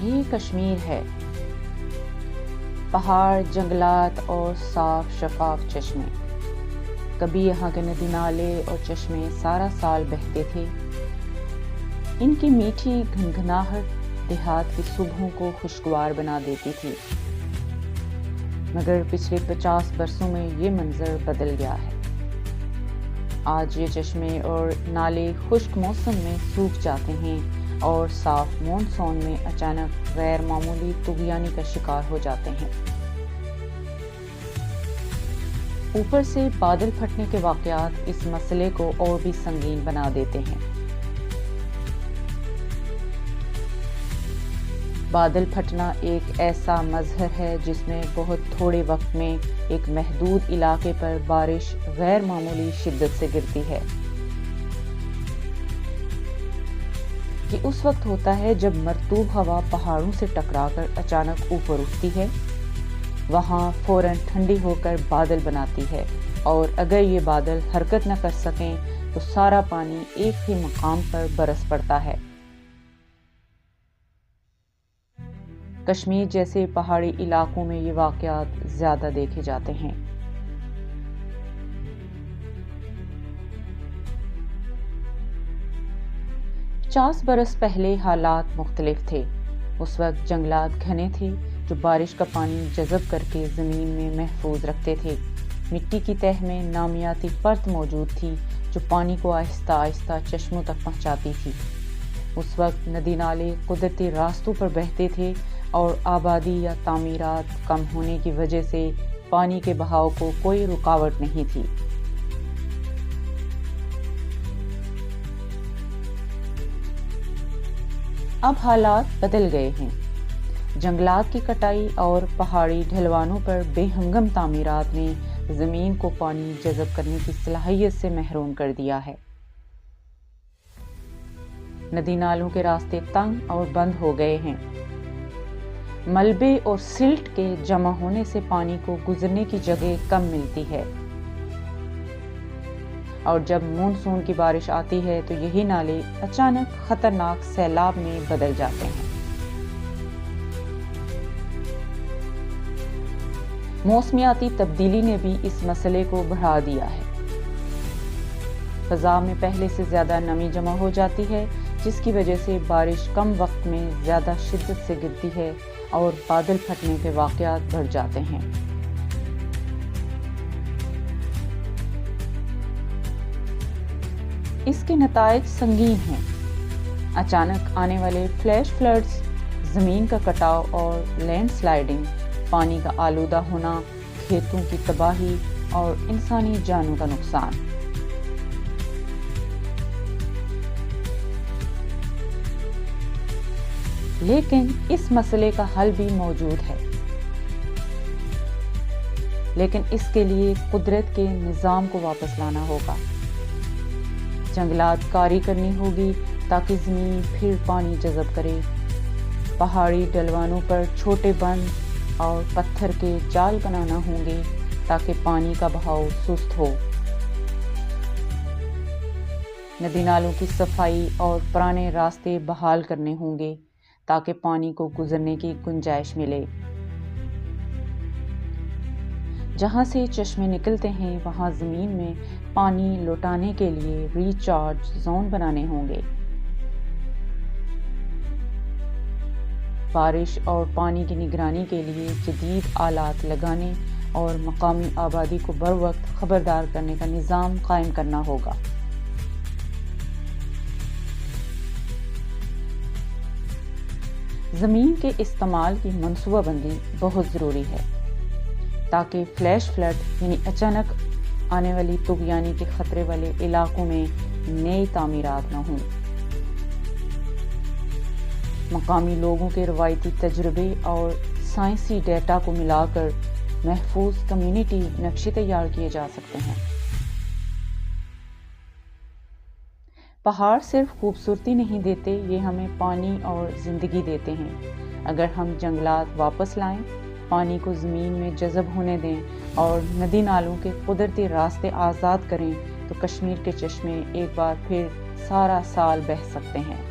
یہی کشمیر ہے، پہاڑ، جنگلات اور صاف شفاف چشمے۔ کبھی یہاں کے ندی نالے اور چشمے سارا سال بہتے تھے۔ ان کی میٹھی گھنگھناہٹ دیہات کی صبحوں کو خوشگوار بنا دیتی تھی، مگر پچھلے 50 برسوں میں یہ منظر بدل گیا ہے۔ آج یہ چشمے اور نالے خشک موسم میں سوکھ جاتے ہیں اور صاف مونسون میں اچانک غیر معمولی طغیانی کا شکار ہو جاتے ہیں۔ اوپر سے بادل پھٹنے کے واقعات اس مسئلے کو اور بھی سنگین بنا دیتے ہیں۔ بادل پھٹنا ایک ایسا مظہر ہے جس میں بہت تھوڑے وقت میں ایک محدود علاقے پر بارش غیر معمولی شدت سے گرتی ہے۔ یہ اس وقت ہوتا ہے جب مرطوب ہوا پہاڑوں سے ٹکرا کر اچانک اوپر اٹھتی ہے، وہاں فوراً ٹھنڈی ہو کر بادل بناتی ہے، اور اگر یہ بادل حرکت نہ کر سکیں تو سارا پانی ایک ہی مقام پر برس پڑتا ہے۔ کشمیر جیسے پہاڑی علاقوں میں یہ واقعات زیادہ دیکھے جاتے ہیں۔ پچاس برس پہلے حالات مختلف تھے۔ اس وقت جنگلات گھنے تھے جو بارش کا پانی جذب کر کے زمین میں محفوظ رکھتے تھے۔ مٹی کی تہہ میں نامیاتی پرت موجود تھی جو پانی کو آہستہ آہستہ چشموں تک پہنچاتی تھی۔ اس وقت ندی نالے قدرتی راستوں پر بہتے تھے اور آبادی یا تعمیرات کم ہونے کی وجہ سے پانی کے بہاؤ کو کوئی رکاوٹ نہیں تھی۔ اب حالات بدل گئے ہیں۔ جنگلات کی کٹائی اور پہاڑی ڈھلوانوں پر بے ہنگم تعمیرات نے زمین کو پانی جذب کرنے کی صلاحیت سے محروم کر دیا ہے۔ ندی نالوں کے راستے تنگ اور بند ہو گئے ہیں۔ ملبے اور سلٹ کے جمع ہونے سے پانی کو گزرنے کی جگہ کم ملتی ہے، اور جب مونسون کی بارش آتی ہے تو یہی نالے اچانک خطرناک سیلاب میں بدل جاتے ہیں۔ موسمیاتی تبدیلی نے بھی اس مسئلے کو بڑھا دیا ہے۔ فضا میں پہلے سے زیادہ نمی جمع ہو جاتی ہے، جس کی وجہ سے بارش کم وقت میں زیادہ شدت سے گرتی ہے اور بادل پھٹنے کے واقعات بڑھ جاتے ہیں۔ اس کے نتائج سنگین ہیں۔ اچانک آنے والے فلیش فلڈز، زمین کا کٹاؤ اور لینڈ سلائیڈنگ، پانی کا آلودہ ہونا، کھیتوں کی تباہی اور انسانی جانوں کا نقصان۔ لیکن اس مسئلے کا حل بھی موجود ہے، لیکن اس کے لیے قدرت کے نظام کو واپس لانا ہوگا۔ جنگلات کاری کرنی ہوگی تاکہ زمین پھر پانی جذب کرے۔ پہاڑی ڈھلوانوں پر چھوٹے بند اور پتھر کے جال بنانا ہوں گے تاکہ پانی کا بہاؤ سست ہو۔ ندی نالوں کی صفائی اور پرانے راستے بحال کرنے ہوں گے تاکہ پانی کو گزرنے کی گنجائش ملے۔ جہاں سے چشمے نکلتے ہیں وہاں زمین میں پانی لوٹانے کے لیے ریچارج زون بنانے ہوں گے۔ بارش اور پانی کی نگرانی کے لیے جدید آلات لگانے اور مقامی آبادی کو بروقت خبردار کرنے کا نظام قائم کرنا ہوگا۔ زمین کے استعمال کی منصوبہ بندی بہت ضروری ہے تاکہ فلیش فلڈ یعنی اچانک آنے والی طغیانی کے خطرے والے علاقوں میں نئی تعمیرات نہ ہوں۔ مقامی لوگوں کے روایتی تجربے اور سائنسی ڈیٹا کو ملا کر محفوظ کمیونٹی نقشے تیار کیے جا سکتے ہیں۔ پہاڑ صرف خوبصورتی نہیں دیتے، یہ ہمیں پانی اور زندگی دیتے ہیں۔ اگر ہم جنگلات واپس لائیں، پانی کو زمین میں جذب ہونے دیں اور ندی نالوں کے قدرتی راستے آزاد کریں تو کشمیر کے چشمے ایک بار پھر سارا سال بہہ سکتے ہیں۔